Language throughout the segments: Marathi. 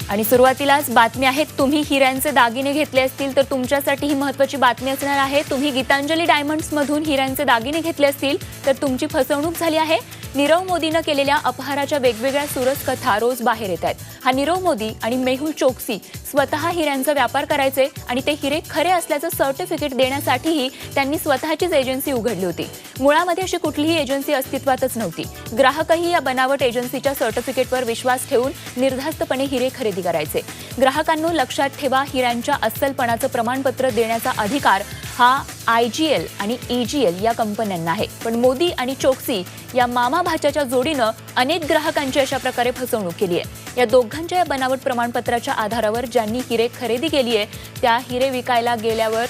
आणि सुरुवातीलाच बातमी आहे, तुम्ही हिऱ्यांचे दागिने घेतले असतील तर तुमच्यासाठी ही महत्त्वाची बातमी असणार आहे। तुम्ही गीतांजली डायमंड्स मधून हिऱ्यांचे दागिने घेतले असतील तर तुमची फसवणूक झाली आहे। नीरव मोदीने केलेल्या अपहाराच्या वेगवेगळ्या सुरस कथा रोज बाहेर येत आहेत। हा नीरव मोदी आणि मेहुल चोक्सी स्वतः हिऱ्यांचा व्यापार करायचे आणि ते हिरे खरे असल्याचं सर्टिफिकेट देण्यासाठीही त्यांनी स्वतःचीच एजन्सी उघडली होती। मुळामध्ये अशी कुठलीही एजन्सी अस्तित्वातच नव्हती। ग्राहकही या बनावट एजन्सीच्या सर्टिफिकेटवर विश्वास ठेवून निर्धास्तपणे हिरे खरेदी करायचे। ग्राहकांनो लक्षात ठेवा, हिऱ्यांच्या अस्सलपणाचं प्रमाणपत्र देण्याचा अधिकार हा IGL आणि EGL या कंपन्यांना आहे। पण मोदी आणि चोक्सी या मामा भाच्याच्या जोडीनं अनेक ग्राहकांची अशा प्रकारे फसवणूक केली आहे। या दोघांच्या या बनावट प्रमाणपत्राच्या आधारावर ज्यांनी हिरे खरेदी केली आहे त्या हिरे विकायला गेल्यावर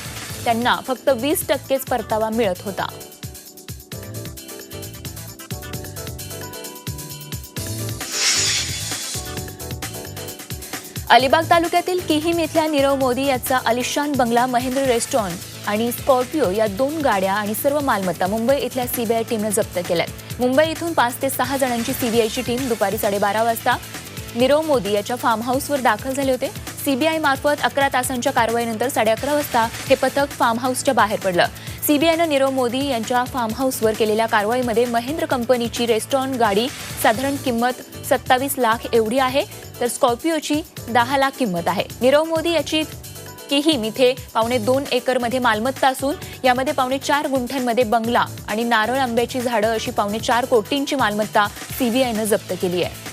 त्यांना फक्त 20%च परतावा मिळत होता। अलिबाग तालुक्यातील किहीम इथल्या नीरव मोदी याचा आलिशान बंगला, महेंद्र रेस्टॉरंट आणि स्कॉर्पिओ या 2 गाड्या आणि सर्व मालमत्ता मुंबई इथल्या CBI टीमने जप्त केल्यात। मुंबई इथून 5 ते 6 जणांची CBIची टीम दुपारी 12:30 वाजता नीरव मोदी याच्या फार्म हाऊसवर दाखल झाले होते। CBI मार्फत 11 तासांच्या कारवाईनंतर 11:30 वाजता हे पथक फार्म हाऊसच्या बाहेर पडलं। CBIने नीरव मोदी यांच्या फार्म हाऊसवर केलेल्या कारवाईमध्ये महेंद्र कंपनीची रेस्टॉरंट गाडी साधारण किंमत 27 लाख एवढी आहे, तर स्कॉर्पिओची 10 लाख किंमत आहे। नीरव मोदी याची किहीम इथे 2.25 एकरमध्ये मालमत्ता असून यामध्ये 4.25 गुंठ्यांमध्ये बंगला आणि नारळ आंब्याची झाडं अशी 4.25 कोटींची मालमत्ता CBIने जप्त केली आहे।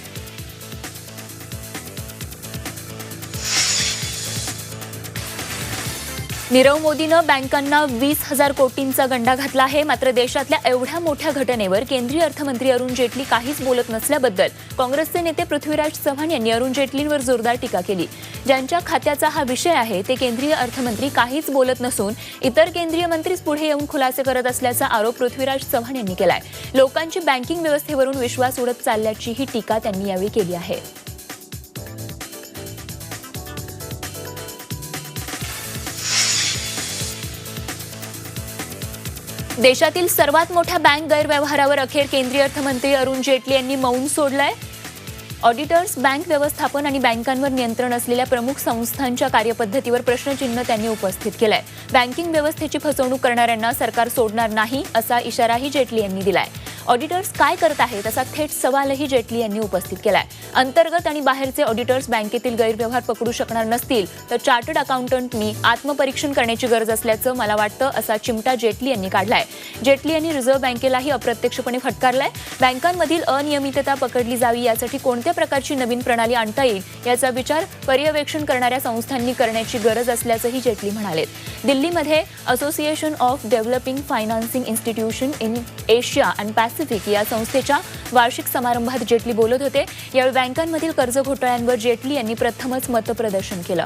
नीरव मोदीनं बँकांना 20,000 कोटींचा गंडा घातला आहे। मात्र देशातल्या एवढ्या मोठ्या घटनेवर केंद्रीय अर्थमंत्री अरुण जेटली काहीच बोलत नसल्याबद्दल काँग्रेसचे नेते पृथ्वीराज चव्हाण यांनी अरुण जेटलींवर जोरदार टीका केली। ज्यांच्या खात्याचा हा विषय आहे ते केंद्रीय अर्थमंत्री काहीच बोलत नसून इतर केंद्रीय मंत्रीच पुढे येऊन खुलासे करत असल्याचा आरोप पृथ्वीराज चव्हाण यांनी केलाय। लोकांची बँकिंग व्यवस्थेवरून विश्वास उडत चालल्याची ही टीका त्यांनी यावेळी केली आहे। देशातील सर्वात मोठ्या बँक गैरव्यवहारावर अखेर केंद्रीय अर्थमंत्री अरुण जेटली यांनी मौन सोडलंय। ऑडिटर्स, बँक व्यवस्थापन आणि बँकांवर नियंत्रण असलेल्या प्रमुख संस्थांच्या कार्यपद्धतीवर प्रश्नचिन्ह त्यांनी उपस्थित केलंय। बँकिंग व्यवस्थेची फसवणूक करणाऱ्यांना सरकार सोडणार नाही असा इशाराही जेटली यांनी दिलाय। ऑडिटर्स काय करत आहेत असा थेट सवालही जेटली यांनी उपस्थित केलाय। अंतर्गत आणि बाहेरचे ऑडिटर्स बँकेतील गैरव्यवहार पकडू शकणार नसतील तर चार्टर्ड अकाउंटंटनी आत्मपरीक्षण करण्याची गरज असल्याचं मला वाटतं असा चिमटा जेटली यांनी काढलाय। जेटली यांनी रिझर्व्ह बँकेलाही अप्रत्यक्षपणे फटकारलाय। बँकांमधील अनियमितता पकडली जावी यासाठी कोणत्या प्रकारची नवीन प्रणाली आणता येईल याचा विचार पर्यवेक्षण करणाऱ्या संस्थांनी करण्याची गरज असल्याचंही जेटली म्हणाले। दिल्लीमध्ये association of developing financing institution in Asia and Pacific या संस्थेच्या वार्षिक समारंभात जेटली बोलत होते। यावेळी बँकांमधील कर्ज घोटाळ्यांवर जेटली यांनी प्रथमच मतप्रदर्शन केलं।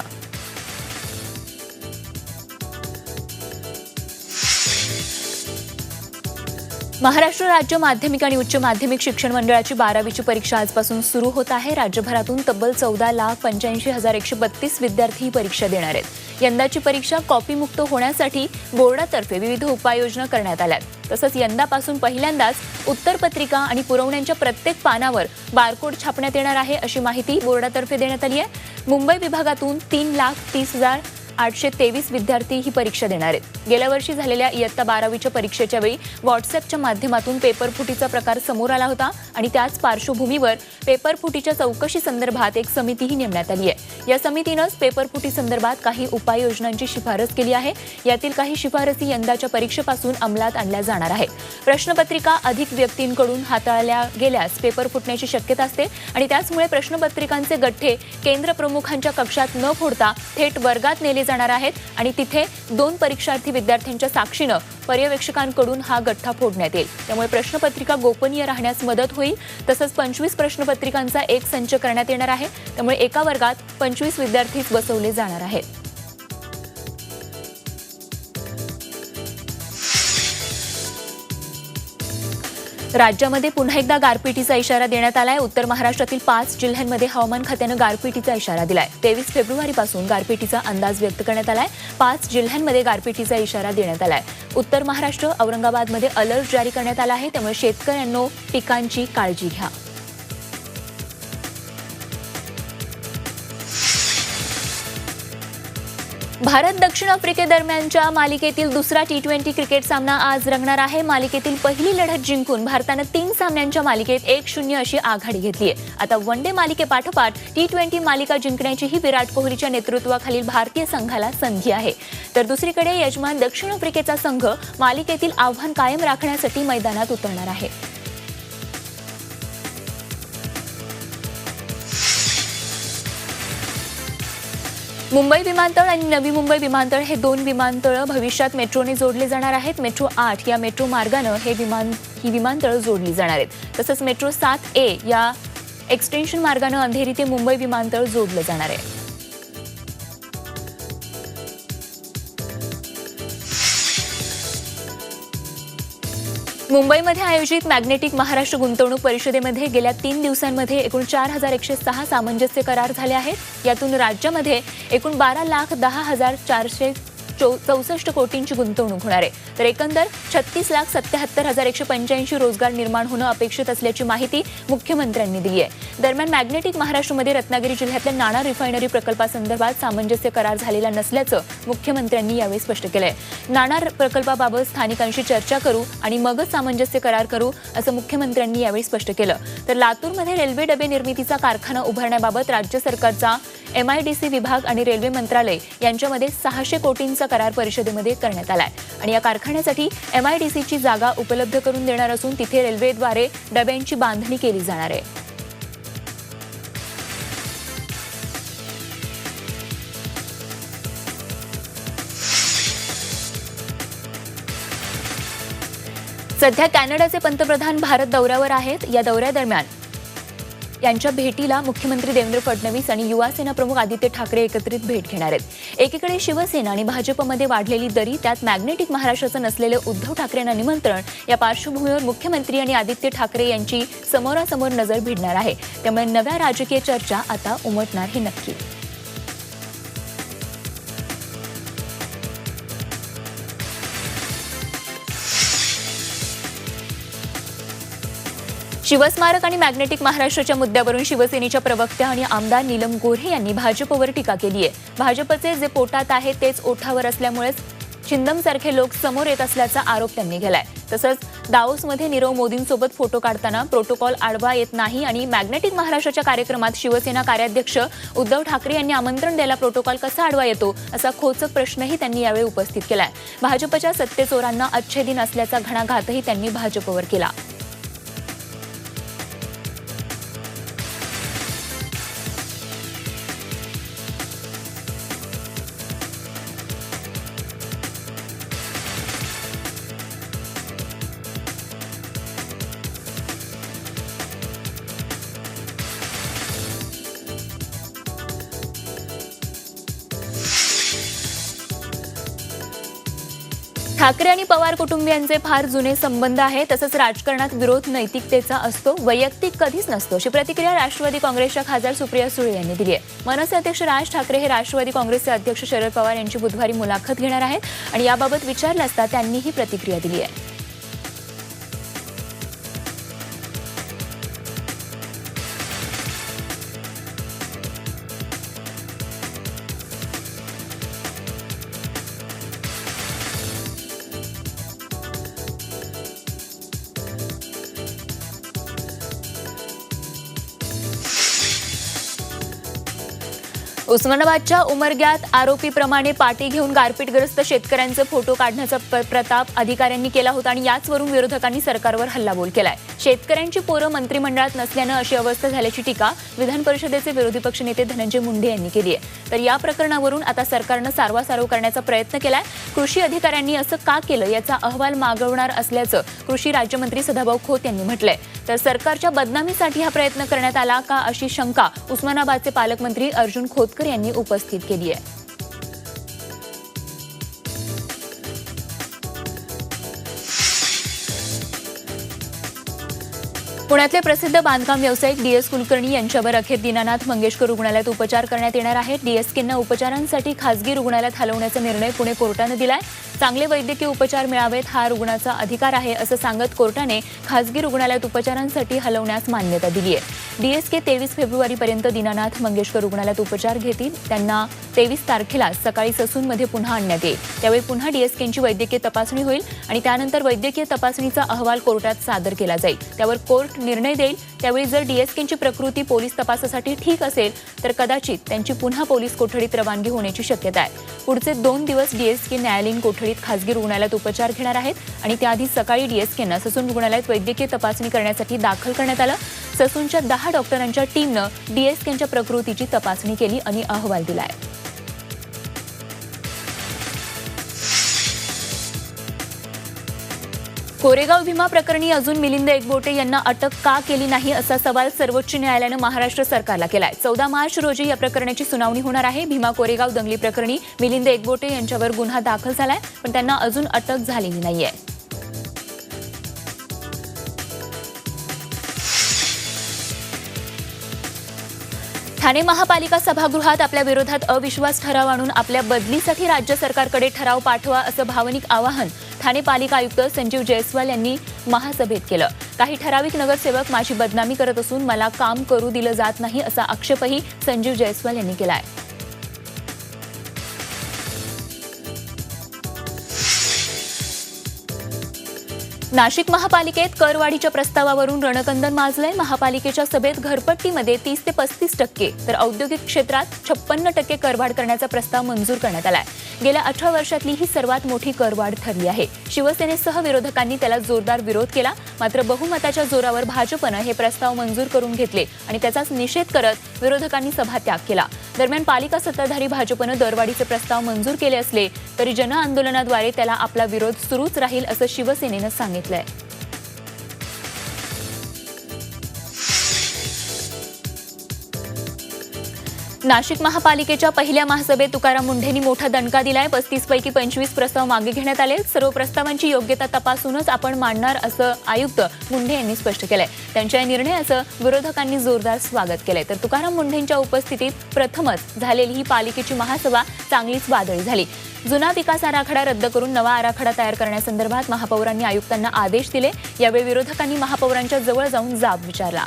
महाराष्ट्र राज्य माध्यमिक आणि उच्च माध्यमिक शिक्षण मंडळाची 12वीची परीक्षा आजपासून सुरू होत आहे। राज्यभरातून तब्बल 14,85,132 विद्यार्थी ही परीक्षा देणार आहेत। यंदाची परीक्षा कॉपीमुक्त होण्यासाठी बोर्डातर्फे विविध उपाययोजना करण्यात आल्या। तसंच यंदापासून पहिल्यांदाच उत्तरपत्रिका आणि पुरवण्यांच्या प्रत्येक पानावर बारकोड छापण्यात येणार आहे अशी माहिती बोर्डातर्फे देण्यात आली आहे। मुंबई विभागातून 3,30,823 विद्यार्थी ही परीक्षा देणार आहेत। गेल्या वर्षी झालेल्या इयत्ता 12वीच्या परीक्षेच्या वेळी व्हॉट्सअपच्या माध्यमातून पेपरफुटीचा प्रकार समोर आला होता आणि त्याच पार्श्वभूमीवर पेपरफुटीच्या चौकशी संदर्भात एक समितीही नेमण्यात आली आहे। या समितीनंच पेपरफुटी संदर्भात काही उपाययोजनांची शिफारस केली आहे। यातील काही शिफारसी यंदाच्या परीक्षेपासून अंमलात आणल्या जाणार आहेत। प्रश्नपत्रिका अधिक व्यक्तींकडून हाताळल्या गेल्यास पेपर फुटण्याची शक्यता असते आणि त्याचमुळे प्रश्नपत्रिकांचे गठ्ठे केंद्र प्रमुखांच्या कक्षात न फोडता थेट वर्गात नेले जाणार आहेत आणि तिथे 2 परीक्षार्थी विद्यार्थ्यांच्या साक्षीनं पर्यवेक्षकांकडून हा गठ्ठा फोडण्यात येईल। त्यामुळे प्रश्नपत्रिका गोपनीय राहण्यास मदत होईल। तसंच 25 प्रश्नपत्रिकांचा एक संच करण्यात येणार आहे। त्यामुळे एका वर्गात 25 विद्यार्थीच बसवले जाणार आहेत। राज्यामध्ये पुन्हा एकदा गारपिटीचा इशारा देण्यात आलाय। उत्तर महाराष्ट्रातील 5 जिल्ह्यांमध्ये हवामान खात्यानं गारपिटीचा इशारा दिलाय। 23 फेब्रुवारीपासून गारपिटीचा अंदाज व्यक्त करण्यात आलाय। 5 जिल्ह्यांमध्ये गारपिटीचा इशारा देण्यात आलाय। उत्तर महाराष्ट्र, औरंगाबादमध्ये अलर्ट जारी करण्यात आला आहे। त्यामुळे शेतकऱ्यांनो पिकांची काळजी घ्या। भारत दक्षिण आफ्रिकेदरम्यानच्या मालिकेतील दुसरा T20 क्रिकेट सामना आज रंगणार आहे. मालिकेतील पहिली लढत जिंकून भारतानं 3 सामन्यांच्या मालिकेत 1-0 अशी आघाडी घेतली आहे. आता वन डे मालिकेपाठोपाठ T20 मालिका जिंकण्याचीही विराट कोहलीच्या नेतृत्वाखालील भारतीय संघाला संधी आहे. तर दुसरीकडे यजमान दक्षिण आफ्रिकेचा संघ मालिकेतील आव्हान कायम राखण्यासाठी मैदानात उतरणार आहे. मुंबई विमानतळ आणि नवी मुंबई विमानतळ हे 2 विमानतळ भविष्यात मेट्रोने जोडले जाणार आहेत. मेट्रो 8 या मेट्रो मार्गानं ही विमानतळ जोडली जाणार आहेत. तसंच मेट्रो 7A या एक्सटेन्शन मार्गानं अंधेरी ते मुंबई विमानतळ जोडलं जाणार आहे. मुंबईमध्ये आयोजित मॅग्नेटिक महाराष्ट्र गुंतवणूक परिषदेमध्ये गेल्या 3 दिवसांमध्ये एकूण 4,106 सामंजस्य करार झाले आहेत. यातून राज्यामध्ये एकूण 12,10,464 कोटींची गुंतवणूक होणार आहे. तर एकंदर 36,77,185 रोजगार निर्माण होणं अपेक्षित असल्याची माहिती मुख्यमंत्र्यांनी दिली आहे. दरम्यान मॅग्नेटिक महाराष्ट्रमध्ये रत्नागिरी जिल्ह्यातल्या नाणार रिफायनरी प्रकल्पासंदर्भात सामंजस्य करार झालेला नसल्याचं मुख्यमंत्र्यांनी यावेळी स्पष्ट केलंय. नाणार प्रकल्पाबाबत स्थानिकांशी चर्चा करू आणि मगच सामंजस्य करार करू असं मुख्यमंत्र्यांनी यावेळी स्पष्ट केलं. तर लातूरमध्ये रेल्वे डबे निर्मितीचा कारखाना उभारण्याबाबत राज्य सरकारचा MIDC विभाग आणि रेल्वे मंत्रालय यांच्यामध्ये 600 कोटींचा करार परिषदेमध्ये करण्यात आलाय आणि या कारखान्यासाठी MIDCची जागा उपलब्ध करून देणार असून तिथे रेल्वेद्वारे डब्यांची बांधणी केली जाणार आहे. सध्या कॅनडाचे पंतप्रधान भारत दौऱ्यावर आहेत. या दौऱ्यादरम्यान यांच्या भेटीला मुख्यमंत्री देवेंद्र फडणवीस आणि युवा सेना प्रमुख आदित्य ठाकरे एकत्रित भेट घेणार आहेत. एकीकडे शिवसेना आणि भाजपमध्ये वाढलेली दरी, त्यात मॅग्नेटिक महाराष्ट्राचं नसलेले उद्धव ठाकरेंना निमंत्रण, या पार्श्वभूमीवर मुख्यमंत्री आणि आदित्य ठाकरे यांची समोरासमोर नजर भिडणार आहे. त्यामुळे नव्या राजकीय चर्चा आता उमटणार हे नक्की. शिवस्मारक आणि मॅग्नेटिक महाराष्ट्राच्या मुद्द्यावरून शिवसेनेच्या प्रवक्त्या आणि आमदार नीलम गोऱ्हे यांनी भाजपवर टीका केली आहे. भाजपचे जे पोटात आहे तेच ओठावर असल्यामुळेच छिंदमसारखे लोक समोर येत असल्याचा आरोप त्यांनी केलाय. तसंच दाओसमध्ये नीरव मोदींसोबत फोटो काढताना प्रोटोकॉल आडवा येत नाही आणि मॅग्नेटिक महाराष्ट्राच्या कार्यक्रमात शिवसेना कार्याध्यक्ष उद्धव ठाकरे यांनी आमंत्रण द्यायला प्रोटोकॉल कसा आडवा येतो असा खोचक प्रश्नही त्यांनी यावेळी उपस्थित केलाय. भाजपच्या सत्तेचोरांना अच्छे दिन असल्याचा घणाघातही त्यांनी भाजपवर केला. ठाकरे आणि पवार कुटुंबियांचे फार जुने संबंध आहेत. तसंच राजकारणात विरोध नैतिकतेचा असतो, वैयक्तिक कधीच नसतो, अशी प्रतिक्रिया राष्ट्रवादी काँग्रेसच्या खासदार सुप्रिया सुळे यांनी दिली आहे. मनसे अध्यक्ष राज ठाकरे हे राष्ट्रवादी काँग्रेसचे अध्यक्ष शरद पवार यांची बुधवारी मुलाखत घेणार आहेत आणि याबाबत विचारलं असता त्यांनी ही प्रतिक्रिया दिली आहे. उस्मानाबादच्या उमरग्यात आरोपीप्रमाणे पाटी घेऊन गारपीटग्रस्त शेतकऱ्यांचे फोटो काढण्याचा प्रताप अधिकाऱ्यांनी केला होता आणि याचवरून विरोधकांनी सरकारवर हल्लाबोल केलाय. शेतकऱ्यांची पोरं मंत्रिमंडळात नसल्यानं अशी अवस्था झाल्याची टीका विधान परिषदेचे विरोधी पक्षनेते धनंजय मुंडे यांनी केली आहे. तर या प्रकरणावरून आता सरकारनं सारवासारव करण्याचा प्रयत्न केलाय. कृषी अधिकाऱ्यांनी असं का केलं याचा अहवाल मागवणार असल्याचं कृषी राज्यमंत्री सदाभाऊ खोत यांनी म्हटलंय. तर सरकारच्या बदनामीसाठी हा प्रयत्न करण्यात आला का अशी शंका उस्मानाबादचे पालकमंत्री अर्जुन खोतकर यांनी उपस्थित केली आहे. पुण्यातले प्रसिद्ध बांधकाम व्यावसायिक DS कुलकर्णी यांच्यावर अखेर दीनानाथ मंगेशकर रुग्णालयात उपचार करण्यात येणार आहेत. DSKंना उपचारांसाठी खासगी रुग्णालयात हलवण्याचा निर्णय पुणे कोर्टानं दिलाय. चांगले वैद्यकीय उपचार मिळावेत हा रुग्णाचा अधिकार आहे असं सांगत कोर्टाने खासगी रुग्णालयात उपचारांसाठी हलवण्यास मान्यता दिली आहे. डीएसके 23 फेब्रुवारीपर्यंत दीनानाथ मंगेशकर रुग्णालयात उपचार घेतील. त्यांना 23 तारखेला सकाळी ससूनमध्ये पुन्हा आणण्यात येईल. त्यावेळी पुन्हा डीएसकेची वैद्यकीय तपासणी होईल आणि त्यानंतर वैद्यकीय तपासणीचा अहवाल कोर्टात सादर केला जाईल. त्यावर कोर्ट निर्णय देईल. त्यावेळी जर डीएसकेची प्रकृती पोलीस तपासासाठी ठीक असेल तर कदाचित त्यांची पुन्हा पोलीस कोठडीत रवानगी होण्याची शक्यता आहे. पुढचे 2 दिवस डीएसके न्यायालयीन कोठडीत खासगी रुग्णालयात उपचार घेणार आहेत आणि त्याआधी सकाळी डीएसकेनं ससून रुग्णालयात वैद्यकीय तपासणी करण्यासाठी दाखल करण्यात आलं. ससूनच्या 10 डॉक्टरांच्या टीमनं डीएसकेच्या प्रकृतीची तपासणी केली आणि अहवाल दिलाय. कोरेगाव भीमा प्रकरणी अजून मिलिंद एकबोटे यांना अटक का केली नाही असा सवाल सर्वोच्च न्यायालयानं महाराष्ट्र सरकारला केलाय. 14 मार्च रोजी या प्रकरणाची सुनावणी होणार आहे. भीमा कोरेगाव दंगली प्रकरणी मिलिंद एकबोटे यांच्यावर गुन्हा दाखल झालाय, पण त्यांना अजून अटक झालेली नाहीये. ठाणे महापालिका सभागृहात आपल्या विरोधात अविश्वास ठराव आणून आपल्या बदलीसाठी राज्य सरकारकडे ठराव पाठवा असं भावनिक आवाहन ठाणे पालिका आयुक्त संजीव जयस्वाल यांनी महासभेत केलं. काही ठराविक नगरसेवक माझी बदनामी करत असून मला काम करू दिलं जात नाही असा आक्षेपही संजीव जयस्वाल यांनी केलाय. नाशिक महापालिकेत करवाढीच्या प्रस्तावावरून रणकंदन माजलंय. महापालिकेच्या सभेत घरपट्टीमध्ये 30 ते 35% तर औद्योगिक क्षेत्रात 56% करवाढ करण्याचा प्रस्ताव मंजूर करण्यात आलाय. गेल्या 18 वर्षातली ही सर्वात मोठी करवाढ ठरली आहे. शिवसेनेसह विरोधकांनी त्याला जोरदार विरोध केला. मात्र बहुमताच्या जोरावर भाजपनं हे प्रस्ताव मंजूर करून घेतले आणि त्याचाच निषेध करत विरोधकांनी सभात्याग केला. दरम्यान पालिका सत्ताधारी भाजपनं दरवाढीचे प्रस्ताव मंजूर केले असले तरी जनआंदोलनाद्वारे त्याला आपला विरोध सुरूच राहील असं शिवसेनेनं सांगितलंय. नाशिक महापालिकेच्या पहिल्या महासभेत तुकाराम मुंढेंनी मोठा दणका दिलाय. 35 पैकी 25 प्रस्ताव मागे घेण्यात आले. सर्व प्रस्तावांची योग्यता तपासूनच आपण मांडणार असं आयुक्त मुंढे यांनी स्पष्ट केलंय. त्यांच्या या निर्णयाचं विरोधकांनी जोरदार स्वागत केलंय. तर तुकाराम मुंढेंच्या उपस्थितीत प्रथमच झालेली ही पालिकेची महासभा चांगलीच वादळी झाली. जुना विकास आराखडा रद्द करून नवा आराखडा तयार करण्यासंदर्भात महापौरांनी आयुक्तांना आदेश दिले. यावेळी विरोधकांनी महापौरांच्या जवळ जाऊन जाब विचारला.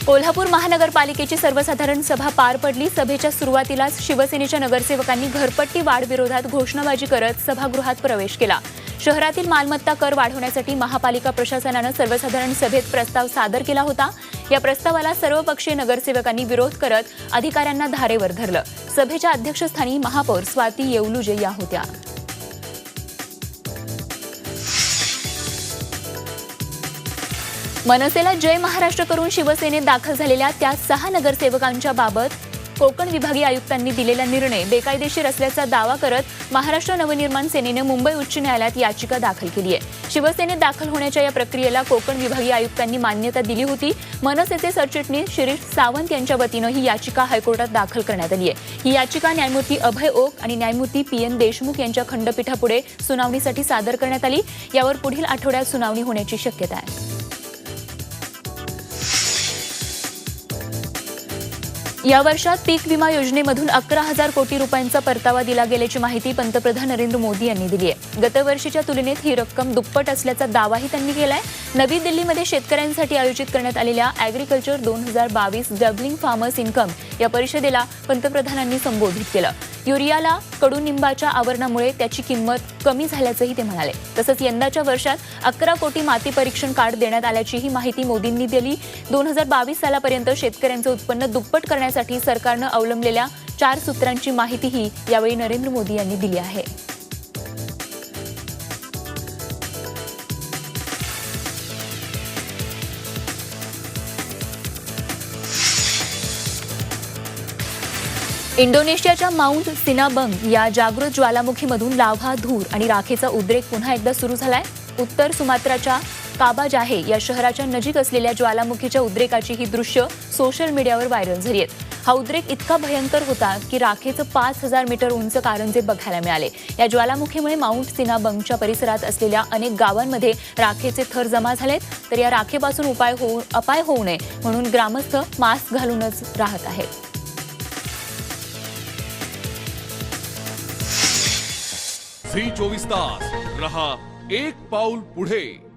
कोल्हापूर महानगरपालिकेची सर्वसाधारण सभा पार पडली. सभेच्या सुरुवातीलाच शिवसेनेच्या नगरसेवकांनी घरपट्टी वाढ विरोधात घोषणाबाजी करत सभागृहात प्रवेश केला. शहरातील मालमत्ता कर वाढवण्यासाठी महापालिका प्रशासनानं सर्वसाधारण सभेत प्रस्ताव सादर केला होता. या प्रस्तावाला सर्वपक्षीय नगरसेवकांनी विरोध करत अधिकाऱ्यांना धारेवर धरलं. सभेच्या अध्यक्षस्थानी महापौर स्वाती येवलुजे या होत्या. मनसेला जय महाराष्ट्र करून शिवसेनेत दाखल झालेल्या त्या 6 नगरसेवकांच्या बाबत कोकण विभागीय आयुक्तांनी दिलेला निर्णय बेकायदेशीर असल्याचा दावा करत महाराष्ट्र नवनिर्माण सेनेने मुंबई उच्च न्यायालयात याचिका दाखल केली आहे. शिवसेनेत दाखल होण्याच्या या प्रक्रियेला कोकण विभागीय आयुक्तांनी मान्यता दिली होती. मनसेचे सरचिटणीस शिरीष सावंत यांच्या वतीनं ही याचिका हायकोर्टात दाखल करण्यात आली आहे. ही याचिका न्यायमूर्ती अभय ओक आणि न्यायमूर्ती PN देशमुख यांच्या खंडपीठापुढे सुनावणीसाठी सादर करण्यात आली. यावर पुढील आठवड्यात सुनावणी होण्याची शक्यता आहे. या वर्षात पीक विमा योजनेमधून 11,000 कोटी रुपयांचा परतावा दिला गेल्याची माहिती पंतप्रधान नरेंद्र मोदी यांनी दिली आहे. गतवर्षीच्या तुलनेत ही रक्कम दुप्पट असल्याचा दावाही त्यांनी केलाय. नवी दिल्लीमध्ये शेतकऱ्यांसाठी आयोजित करण्यात आलेल्या ॲग्रिकल्चर 2022 डबलिंग फार्मर्स इन्कम या परिषदेला पंतप्रधानांनी संबोधित केलं. युरियाला कडुनिंबाच्या आवरणामुळे त्याची किंमत कमी झाल्याचंही ते म्हणाले. तसंच यंदाच्या वर्षात 11 कोटी माती परीक्षण कार्ड देण्यात आल्याचीही माहिती मोदींनी दिली. 2022 सालापर्यंत शेतकऱ्यांचं उत्पन्न दुप्पट करण्यासाठी सरकारनं अवलंबलेल्या 4 सूत्रांची माहितीही यावेळी नरेंद्र मोदी यांनी दिली आहे. इंडोनेशियाच्या माउंट सिनाबंग या जागृत ज्वालामुखीमधून लाव्हा, धूर आणि राखेचा उद्रेक पुन्हा एकदा सुरू झालाय. उत्तर सुमात्राच्या काबाजाहे या शहराच्या नजीक असलेल्या ज्वालामुखीच्या उद्रेकाची ही दृश्य सोशल मीडियावर व्हायरल झाली आहेत. हा उद्रेक इतका भयंकर होता की राखेचं 5,000 मीटर उंच कारंजे बघायला मिळाले. या ज्वालामुखीमुळे माउंट सिनाबंगच्या परिसरात असलेल्या अनेक गावांमध्ये राखेचे थर जमा झालेत. तर या राखेपासून अपाय होऊ नये म्हणून ग्रामस्थ मास्क घालूनच राहत आहेत. झी 24 तास रहा एक पाऊल पुढे.